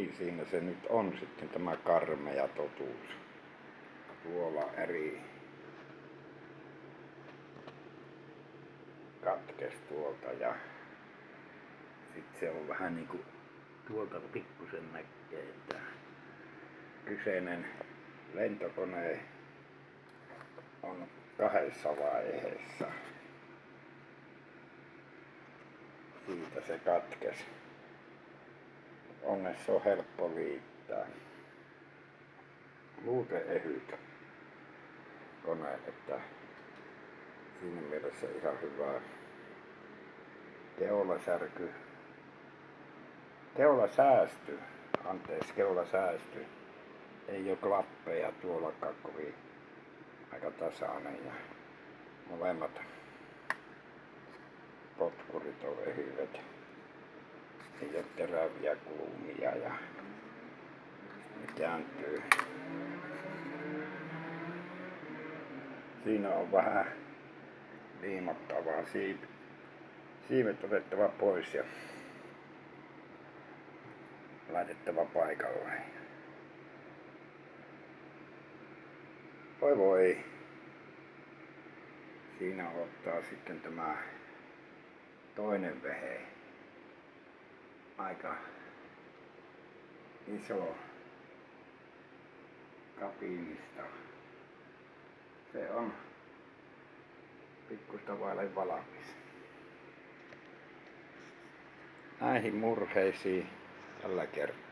niin siinä se nyt on sitten tämä karmea totuus. Tuolla eri katkes tuolta ja sitten se on vähän niinku tuolta pikkusen näkee, että kyseinen lentokone on kahdessa vaiheessa. Siitä se katkesi. Onneksi on helppo liittää. Muuten ehyt kone, että siinä mielessä ihan hyvä. Keula säästy. Ei oo klappeja tuollakaan kovin aika tasainen ja molemmat potkurit on ehyet. Ei oo teräviä kulmia ja ne kääntyy. Siinä on vähän liimattavaa siivet otettava pois ja laitettava paikalleen. Voi voi. Siinä ottaa sitten tämä toinen vehe. Aika iso kabiinista. Se on pikkusta vaille valmis. Näihin murheisiin tällä kertaa.